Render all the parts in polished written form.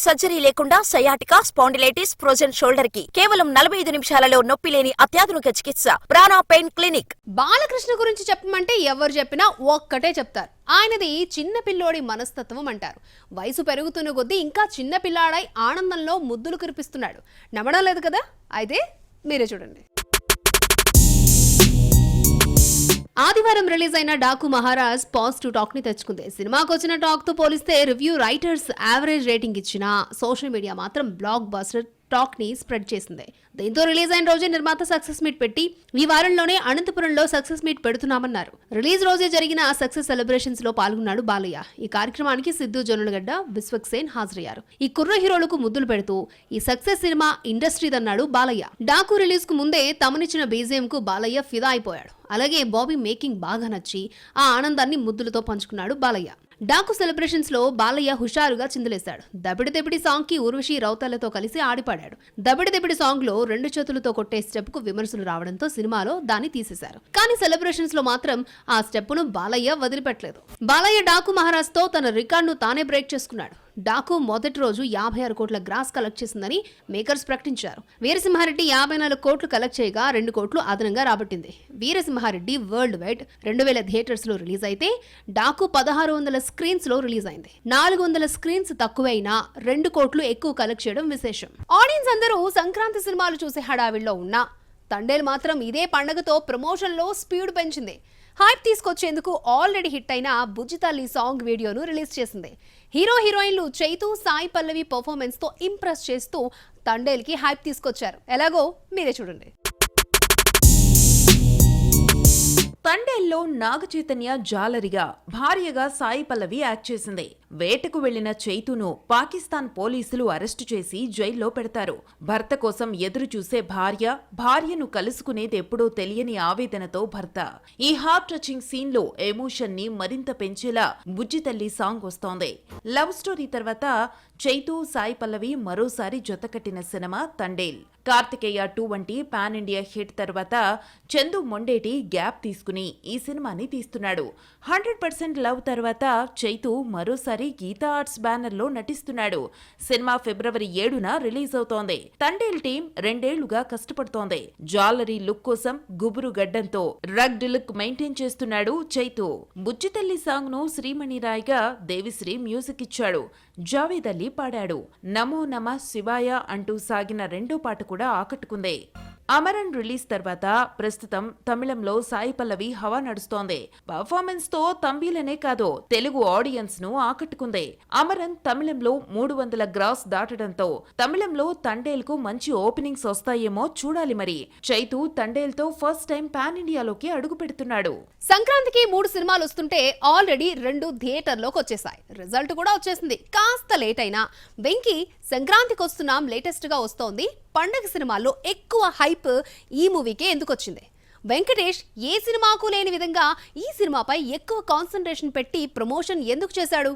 Surgery లేకుండా sciatica, spondylitis, frozen shoulder కి కేవలం 45 నిమిషాలలో నొప్పి లేని అత్యాధునిక చికిత్స ప్రాణ పెయిన్ క్లినిక్. బాలకృష్ణ గురించి చెప్పమంటే ఎవరు చెప్పినా ఒక్కటే చెప్తారు. ఆయనది చిన్న పిల్లోడి మనస్తత్వం అంటారు. వయసు పెరుగుతున్న కొద్దీ ఇంకా చిన్న పిల్లాడై ఆనందంలో ముద్దులు కురిపిస్తున్నాడు. నమ్మడం లేదు కదా? అయితే మీరే చూడండి. ఆదివారం రిలీజ్ అయిన డాకు మహారాజ్ పాజిటివ్ టాక్ ని తెచ్చుకుంది. సినిమాకు వచ్చిన టాక్ తో పోలిస్తే రివ్యూ రైటర్స్ యావరేజ్ రేటింగ్ ఇచ్చిన సోషల్ మీడియా మాత్రం బ్లాక్ బస్టర్ టాక్ ని స్ప్రెడ్ చేసింది. దీంతో రిలీజ్ అయిన రోజే నిర్మాత సక్సెస్ మీట్ పెట్టి ఈ వారంలోనే అనంతపురంలో సక్సెస్ మీట్ పెడుతున్నామన్నారు. రిలీజ్ రోజే జరిగిన సక్సెస్ సెలబ్రేషన్స్ లో పాల్గొన్నాడు బాలయ్య. ఈ కార్యక్రమానికి సిద్ధు జొన్నలగడ్డ, విశ్వక్సేన్ హాజరయ్యారు. ఈ కుర్ర హీరోలకు ముద్దులు పెడుతూ ఈ సక్సెస్ సినిమా ఇండస్ట్రీదన్నాడు బాలయ్య. డాకు రిలీజ్ కు ముందే తమనిచ్చిన బీజిఎం కు బాలయ్య ఫిదా అయిపోయాడు. అలాగే బాబీ మేకింగ్ బాగా నచ్చి ఆ ఆనందాన్ని ముద్దులతో పంచుకున్నాడు బాలయ్య. డాకు సెలబ్రేషన్స్ లో బాలయ్య హుషారుగా చిందులేశాడు. దబిడి దబిడి సాంగ్ కి ఊర్వశి రౌతాలతో కలిసి ఆడిపాడాడు. దబిడి దబిడి సాంగ్ లో 2 చేతులతో కొట్టే స్టెప్ కు విమర్శలు రావడంతో సినిమాలో దాన్ని తీసేశారు. కానీ సెలబ్రేషన్స్ లో మాత్రం ఆ స్టెప్ ను బాలయ్య వదిలిపెట్టలేదు. బాలయ్య డాకు మహారాజ్ తో తన రికార్డును తానే బ్రేక్ చేసుకున్నాడు. డాకు మొదటి రోజు 56 కోట్ల గ్రాస్ కలెక్ట్ చేసిందని మేకర్స్ ప్రకటించారు. వీరసింహారెడ్డి 54 కోట్లు కలెక్ట్ చేయగా 2 కోట్లు అదనంగా రాబట్టింది. వీరసింహారెడ్డి వరల్డ్ వైడ్ 2000 థియేటర్స్ లో రిలీజ్ అయితే డాకు 1600 స్క్రీన్స్ లో రిలీజ్ అయింది. 400 స్క్రీన్స్ తక్కువైనా 2 కోట్లు ఎక్కువ కలెక్ట్ చేయడం విశేషం. ఆడియన్స్ అందరూ సంక్రాంతి సినిమాలు చూసే హడావిడిలో ఉన్నా తండేల్ మాత్రం ఇదే పండుగతో ప్రమోషన్ లో స్పీడ్ పెంచింది. హైప్ తీసుకొచ్చేందుకు ఆల్రెడీ హిట్ అయిన బుజ్జితల్లి సాంగ్ వీడియోను రిలీజ్ చేసింది. హీరో హీరోయిన్లు చైతు, సాయి పల్లవి పర్ఫార్మెన్స్ తో ఇంప్రెస్ చేస్తూ తండేల్ కి హైప్ తీసుకొచ్చారు. ఎలాగో మీరే చూడండి. తండేల్లో నాగ చైతన్య జాలరిగా, భార్యగా సాయి పల్లవి యాక్ట్ చేసింది. వేటకు వెళ్లిన చైతును పాకిస్తాన్ పోలీసులు అరెస్టు చేసి జైల్లో పెడతారు. భర్త కోసం ఎదురు చూసే భార్యను కలుసుకునేదెప్పుడో తెలియని ఆవేదనతో భర్త. ఈ హార్ట్ టచింగ్ సీన్ లో ఎమోషన్ ని మరింత పెంచేలా బుజ్జితల్లి సాంగ్ వస్తోంది. లవ్ స్టోరీ తర్వాత చైతు, సాయి పల్లవి మరోసారి జతకట్టిన సినిమా తండేల్. కార్తికేయ 2 వంటి పాన్ ఇండియా హిట్ తర్వాత చందు మొండేటి గ్యాప్ తీసుకుని ఈ సినిమాని తీస్తున్నాడు. 100% లవ్ తర్వాత చైతు మరోసారి గీతా ఆర్ట్స్ బ్యానర్ లో నటిస్తున్నాడు. సినిమా ఫిబ్రవరి 7న రిలీజ్ అవుతోంది. తండేల్ టీం 2 ఏళ్లుగా కష్టపడుతోంది. జ్యువెలరీ లుక్ కోసం గుబురు గడ్డంతో రగ్డ్ లుక్ మెయింటైన్ చేస్తున్నాడు చైతు. బుజ్జితల్లి సాంగ్ ను శ్రీమణి రాయ్గా దేవిశ్రీ మ్యూజిక్ ఇచ్చాడు. జావేద్ అలీ పాడాడు. నమో నమ శివాయ అంటూ సాగిన రెండో పాట కూడా ఆకట్టుకుంది. అమరన్ రిలీజ్ తర్వాత ప్రస్తుతం తమిళంలో సాయి పల్లవి హవా నడుస్తోంది. పర్ఫార్మెన్స్ తో తంబీలనే కాదు తెలుగు ఆడియన్స్ ను ఆకట్టుకుంది. అమరన్ తమిళంలో 300 గ్రాస్ దాటడంతో తమిళంలో తండేల్ కు మంచి ఓపెనింగ్స్ వస్తాయేమో చూడాలి. మరి చైతు తండేల్ తో ఫస్ట్ టైం పాన్ ఇండియాలోకి అడుగు పెడుతున్నాడు. సంక్రాంతికి 3 సినిమాలు వస్తుంటే ఆల్రెడీ 2 థియేటర్లోకి వచ్చేసాయి. రిజల్ట్ కూడా వచ్చేసింది. కాస్త లేట్ అయినా వెంకీ సంక్రాంతికి వస్తున్నాం లేటెస్ట్ గా వస్తోంది. పండగ సినిమాల్లో ఎక్కువ హైప్ ఈ మూవీకే ఎందుకు వచ్చింది? వెంకటేష్ ఏ సినిమాకు లేని విధంగా ఈ సినిమాపై ఎక్కువ కాన్సంట్రేషన్ పెట్టి ప్రమోషన్ ఎందుకు చేశాడు?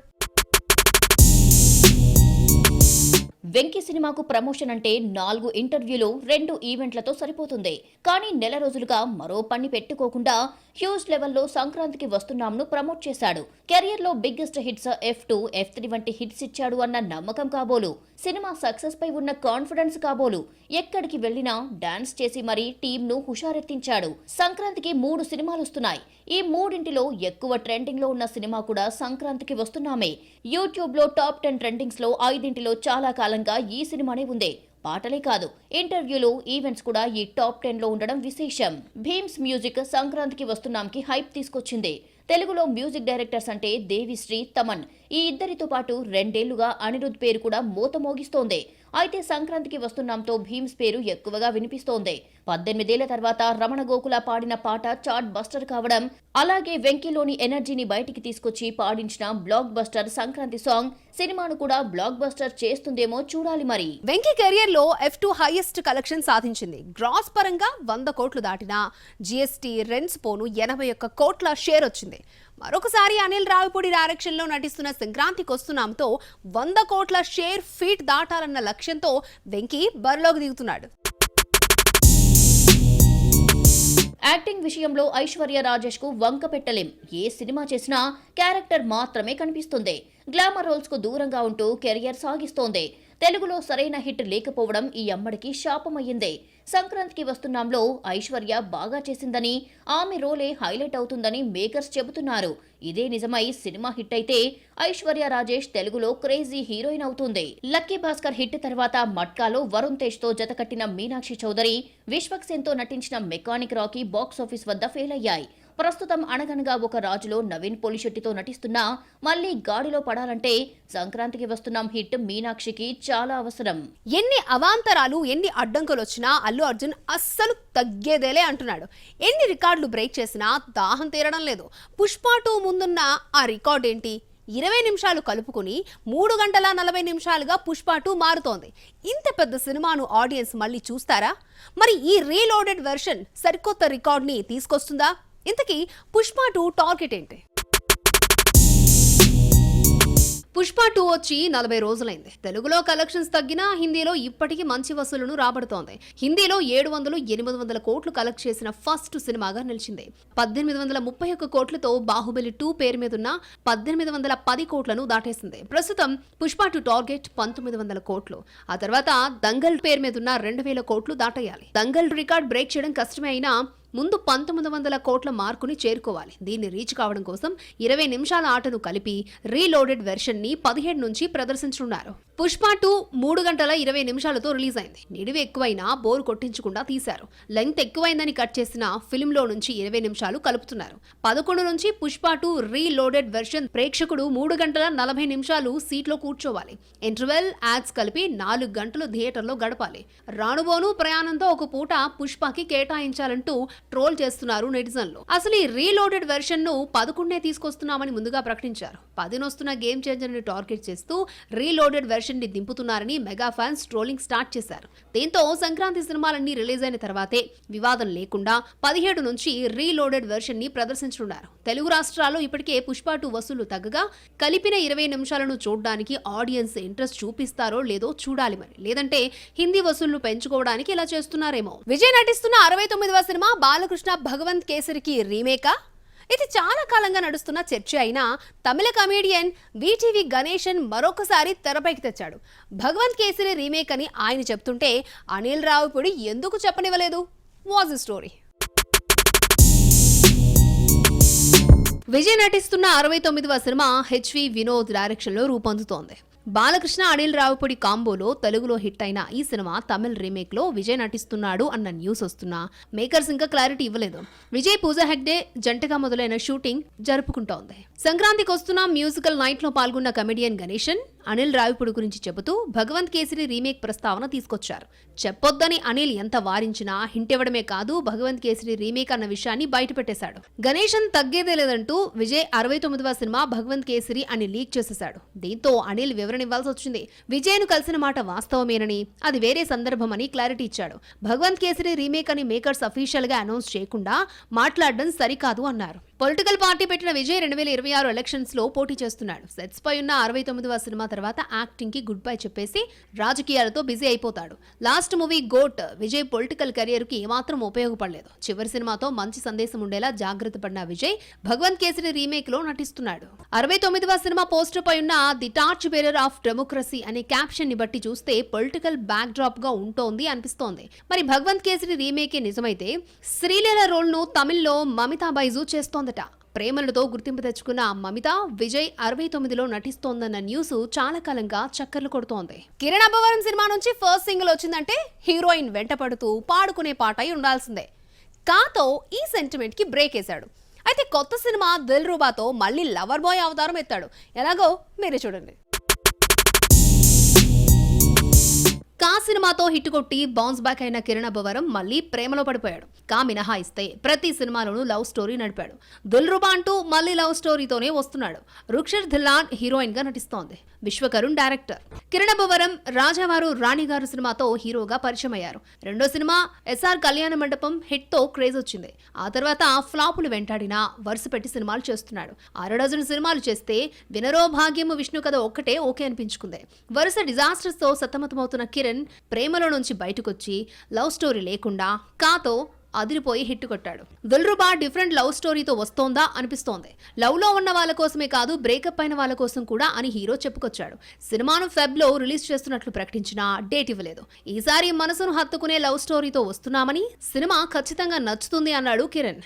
వెంకీ సినిమాకు ప్రమోషన్ అంటే 4 ఇంటర్వ్యూలు, 2 ఈవెంట్లతో సరిపోతుంది. కానీ నెల రోజులుగా మరో పని పెట్టుకోకుండా హ్యూజ్ లెవెల్లో సంక్రాంతికి వస్తున్నాంను ప్రమోట్ చేశాడు. కెరియర్ లో బిగ్గెస్ట్ హిట్స్ F2, F3 వంటి హిట్స్ ఇచ్చాడు అన్న నమ్మకం కాబోలు, సినిమా సక్సెస్ పై ఉన్న కాన్ఫిడెన్స్ కాబోలు ఎక్కడికి వెళ్లినా డాన్స్ చేసి మరీ టీమ్ ను హుషారెత్తించాడు. సంక్రాంతికి 3 సినిమాలు వస్తున్నాయి. ఈ 3ఇంటిలో ఎక్కువ ట్రెండింగ్ లో ఉన్న సినిమా కూడా సంక్రాంతికి వస్తున్నామే. యూట్యూబ్ లో టాప్ 10 ట్రెండింగ్స్ లో 5ఇంటిలో చాలా కాలంగా ఈ సినిమానే ఉంది. పాటలే కాదు, ఇంటర్వ్యూలు, ఈవెంట్స్ కూడా ఈ టాప్ 10 లో ఉండడం విశేషం. భీమ్స్ మ్యూజిక్ సంక్రాంతికి వస్తున్నాంకి హైప్ తీసుకొచ్చింది. తెలుగులో మ్యూజిక్ డైరెక్టర్స్ అంటే దేవిశ్రీ, తమన్. ఈ ఇద్దరితో పాటు 2 ఏళ్లుగా అనిరుద్ పేరు కూడా మోత మోగిస్తోంది. అయితే సంక్రాంతికి వస్తున్నాంతో భీమ్స్ పేరు ఎక్కువగా వినిపిస్తోంది. 18 ఏళ్ల తర్వాత రమణ గోకుల పాడిన పాట చార్ట్ బస్టర్ కావడం, అలాగే వెంకీలోని ఎనర్జీని బయటికి తీసుకొచ్చి పాడించిన బ్లాక్ బస్టర్ సంక్రాంతి సాంగ్ సినిమాను కూడా బ్లాక్ బస్టర్ చేస్తుందేమో చూడాలి. మరి వెంకీ కెరియర్ లో F2 హైయెస్ట్ కలెక్షన్ సాధించింది. గ్రాస్ పరంగా 100 కోట్లు దాటినా GST రెంట్స్ పోను 81 కోట్ల షేర్ వచ్చింది. మరొకసారి అనిల్ రావిపూడి డైరెక్షన్ లో నటిస్తున్న సంక్రాంతికి వస్తున్నాంతో 100 కోట్ల షేర్ ఫీట్ దాటాలన్న లక్ష్యంతో వెంకీ బరిలోకి దిగుతున్నాడు. యాక్టింగ్ విషయంలో ఐశ్వర్య రాజేష్ కు వంక పెట్టలేం. ఏ సినిమా చేసినా క్యారెక్టర్ మాత్రమే కనిపిస్తుంది. గ్లామర్ రోల్స్ కు దూరంగా ఉంటూ కెరియర్ సాగిస్తోంది. తెలుగులో సరైన హిట్ లేకపోవడం ఈ అమ్మడికి శాపమయ్యింది. సంక్రాంతికి వస్తున్నాంలో ఐశ్వర్య బాగా చేసిందని, ఆమె రోలే హైలైట్ అవుతుందని మేకర్స్ చెబుతున్నారు. ఇదే నిజమై సినిమా హిట్ అయితే ఐశ్వర్య రాజేష్ తెలుగులో క్రేజీ హీరోయిన్ అవుతుంది. లక్కీ భాస్కర్ హిట్ తర్వాత మట్కాలో వరుణ్ తేజ్ తో జతకట్టిన మీనాక్షి చౌదరి, విశ్వక్ సేన్ తో నటించిన మెకానిక్ రాకీ బాక్సాఫీస్ వద్ద ఫెయిల్ అయ్యాయి. ప్రస్తుతం అనగనగా ఒక రాజులో నవీన్ పోలిశెట్టితో నటిస్తున్నా మళ్లీ గాడిలో పడాలంటే సంక్రాంతికి వస్తున్నాం హిట్ మీనాక్షికి చాలా అవసరం. ఎన్ని అవాంతరాలు, ఎన్ని అడ్డంకులు వచ్చినా అల్లు అర్జున్ అస్సలు తగ్గేదేలే అంటున్నాడు. ఎన్ని రికార్డులు బ్రేక్ చేసినా దాహం తీరడం లేదు. పుష్ప 2 ముందున్న ఆ రికార్డ్ ఏంటి? 20 నిమిషాలు కలుపుకుని 3 గంటల 40 నిమిషాలుగా పుష్ప 2 మారుతోంది. ఇంత పెద్ద సినిమాను ఆడియన్స్ మళ్ళీ చూస్తారా? మరి ఈ రీలోడెడ్ వెర్షన్ సరికొత్త రికార్డ్ని తీసుకొస్తుందా? ఇంతకీ పుష్ప 2 టార్గెట్ ఏంటి? పుష్ప 2 వచ్చి 40 రోజులైంది. తెలుగులో కలెక్షన్స్ తగ్గినా హిందీలో ఇప్పటికీ మంచి వసూలును రాబడుతోంది. హిందీలో 700-800 కోట్లు కలెక్ట్ చేసిన ఫస్ట్ సినిమాగా నిలిచింది. 1831 కోట్లతో బాహుబలి 2 పేరు మీదున్న 1810 కోట్లను దాటేసింది. ప్రస్తుతం పుష్ప 2 టార్గెట్ 1900 కోట్లు. ఆ తర్వాత దంగల్ పేరు మీదున్న 2000 కోట్లు దాటేయాలి. దంగల్ రికార్డ్ బ్రేక్ చేయడం కష్టమే అయినా ముందు 1900 కోట్ల మార్కుని చేరుకోవాలి. దీన్ని రీచ్ కావడం కోసం 20 నిమిషాల ఆటను కలిపి రీలోడెడ్ వెర్షన్ ని 17 నుంచి ప్రదర్శించనున్నారు. పుష్ప 2 3 గంటల 20 నిమిషాలతో రిలీజ్ అయింది. నిడివి ఎక్కువైనా బోర్ కొట్టించకుండా తీశారు. లెంగ్త్ ఎక్కువైందని కట్ చేసిన ఫిల్మ్ లో నుంచి 20 నిమిషాలు కలుపుతున్నారు. 11 నుంచి పుష్ప 2 రీలోడెడ్ వెర్షన్ ప్రేక్షకుడు 3 గంటల 40 నిమిషాలు సీట్లో కూర్చోవాలి. ఇంటర్వెల్ యాడ్స్ కలిపి 4 గంటలు థియేటర్లో గడపాలి. రానుబోను ప్రయాణంతో ఒక పూట పుష్పకి కేటాయించాలంటూ ట్రోల్ చేస్తున్నారు నెటిజన్లు. అసలు ఈ రీలోడెడ్ వెర్షన్ ను 11 తీసుకొస్తున్నామని ముందుగా ప్రకటించారు. 10 వస్తున్న గేమ్ చేంజర్ ని టార్గెట్ చేస్తూ రీలోడెడ్ వెర్షన్ ని దింపుతున్నారని మెగా ఫ్యాన్స్ ట్రోలింగ్ స్టార్ట్ చేశారు. దీంతో సంక్రాంతి సినిమాలన్నీ రిలీజ్ అయిన తర్వాతే వివాదం లేకుండా 17 నుంచి రీలోడెడ్ వెర్షన్ ని ప్రదర్శించనున్నారు. తెలుగు రాష్ట్రాల్లో ఇప్పటికే పుష్ప 2 వసూలు తగ్గగా కలిపిన 20 నిమిషాలను చూడడానికి ఆడియన్స్ ఇంట్రెస్ట్ చూపిస్తారో లేదో చూడాలి. మరి లేదంటే హిందీ వసూళ్లు పెంచుకోవడానికి ఇలా చేస్తున్నారేమో. విజయ్ నటిస్తున్న 69వ సినిమా బాలకృష్ణ భగవంత్ కేసరికి రీమేకా? ఇది చాలా కాలంగా నడుస్తున్న చర్చ అయినా తమిళ కమేడియన్ వీటీవీ గణేశన్ మరొకసారి తెరపైకి తెచ్చాడు. భగవంత్ కేసరి రీమేక్ అని ఆయన చెప్తుంటే అనిల్ రావిపూడి ఎందుకు చెప్పనివ్వలేదు? Was the story. విజయ్ నటిస్తున్న 69వ సినిమా హెచ్వి వినోద్ డైరెక్షన్ లో రూపొందుతోంది. బాలకృష్ణ అనిల్ రావిపూడి కాంబోలో తెలుగులో హిట్ అయిన ఈ సినిమా తమిళ్ రీమేక్ లో విజయ్ నటిస్తున్నాడు అన్న న్యూస్ వస్తున్నా మేకర్స్ ఇంకా క్లారిటీ ఇవ్వలేదు. విజయ్ పూజా హెగ్డే జంటగా మొదలైన షూటింగ్ జరుపుకుంటోంది. సంక్రాంతికి వస్తున్న మ్యూజికల్ నైట్ లో పాల్గొన్న కమెడియన్ గణేశన్ అనిల్ రావిపూడి గురించి చెబుతూ భగవంత్ కేసరి రీమేక్ ప్రస్తావన తీసుకొచ్చారు. చెప్పొద్దని అనిల్ ఎంత వారించినా హింట్ ఇవ్వడమే కాదు భగవంత్ కేసరి రీమేక్ అన్న విషయాన్ని బయటపెట్టేశాడు. గణేశన్ తగ్గేదే లేదంటూ విజయ్ 69వ సినిమా భగవంత్ కేసరి అని లీక్ చేసేశాడు. దీంతో అనిల్ వివరణ ఇవ్వాల్సి వచ్చింది. విజయ్ ను కలిసిన మాట వాస్తవమేనని, అది వేరే సందర్భమని క్లారిటీ ఇచ్చాడు. భగవంత్ కేసరి రీమేక్ అని మేకర్స్ అఫీషియల్ గా అనౌన్స్ చేయకుండా మాట్లాడడం సరికాదు అన్నారు. పొలిటికల్ పార్టీ పెట్టిన విజయ్ 2026 ఎలక్షన్స్ లో పోటీ చేస్తున్నాడు. సెట్స్ పై ఉన్న 69వ సినిమా తర్వాత యాక్టింగ్ కి గుడ్ బై చెప్పేసి రాజకీయాలతో బిజీ అయిపోతాడు. Last movie GOAT Vijay political career కి ఏమాత్రం ఉపయోగపడలేదు. చివరి సినిమాతో మంచి సందేశం ఉండేలా జాగ్రత్త పడిన విజయ్ భగవంత్ కేసరి రీమేక్ లో నటిస్తున్నాడు. 69వ సినిమా పోస్టర్ పై ఉన్న the torch bearer of democracy అనే క్యాప్షన్ ని బట్టి చూస్తే పొలిటికల్ బ్యాక్ డ్రాప్ గా ఉంటోంది అనిపిస్తోంది. మరి భగవంత్ కేసరి రీమేక్ నిజమైతే శ్రీలీల రోల్ ను తమిళ్లో మమితా బైజు చేస్తోంది. ప్రేమలతో గుర్తింపు తెచ్చుకున్న మమిత విజయ్ 69లో నటిస్తోందన్న న్యూస్ చాలా కాలంగా చక్కర్లు కొడుతోంది. కిరణ్ అబ్బవరం సినిమా నుంచి ఫస్ట్ సింగిల్ వచ్చిందంటే హీరోయిన్ వెంట పడుతూ పాడుకునే పాట అయి ఉండాల్సిందే. కాతో ఈ సెంటిమెంట్ కి బ్రేక్ వేశాడు. అయితే కొత్త సినిమా దిల్ రూబాతో మళ్ళీ లవర్ బాయ్ అవతారం ఎత్తాడు. ఎలాగో మీరే చూడండి. కా సినిమాతో హిట్ కొట్టి బౌన్స్ బ్యాక్ అయిన కిరణ్ అబ్బవరం మళ్ళీ ప్రేమలో పడిపోయాడు. కా మినహాయిస్తే ప్రతి సినిమాలోనూ లవ్ స్టోరీ నడిపాడు. దిల్ రుబా అంటూ మళ్ళీ లవ్ స్టోరీతోనే వస్తున్నాడు. రుక్షర్ ధిల్లాన్ హీరోయిన్ గా నటిస్తోంది. విశ్వకరుణ్ డైరెక్టర్. కిరణ్ అబ్బవరం రాజావారు రాణిగారు సినిమాతో హీరోగా పరిచయం అయ్యారు. రెండో సినిమా ఎస్ఆర్ కళ్యాణ మండపం హిట్ తో క్రేజ్ వచ్చింది. ఆ తర్వాత ఫ్లాపులు వెంటాడినా వరుస పెట్టి సినిమాలు చేస్తున్నాడు. 6 డజన్ సినిమాలు చేస్తే వినరో భాగ్యము విష్ణు కథ ఒక్కటే ఓకే అనిపించుకుంది. వరుస డిజాస్టర్స్ తో సతమతమవుతున్న కిరణ్ ప్రేమలో నుంచి బయటకొచ్చి లవ్ స్టోరీ లేకుండా కాతో అదిరిపోయి హిట్ కొట్టాడు. దిల్రుబా డిఫరెంట్ లవ్ స్టోరీతో వస్తోందా అనిపిస్తోంది. లవ్ లో ఉన్న వాళ్ళ కోసమే కాదు, బ్రేకప్ అయిన వాళ్ళ కోసం కూడా అని హీరో చెప్పుకొచ్చాడు. సినిమాను ఫెబ్ లో రిలీజ్ చేస్తున్నట్లు ప్రకటించినా డేట్ ఇవ్వలేదు. ఈసారి మనసును హత్తుకునే లవ్ స్టోరీతో వస్తున్నామని, సినిమా ఖచ్చితంగా నచ్చుతుంది అన్నాడు కిరణ్.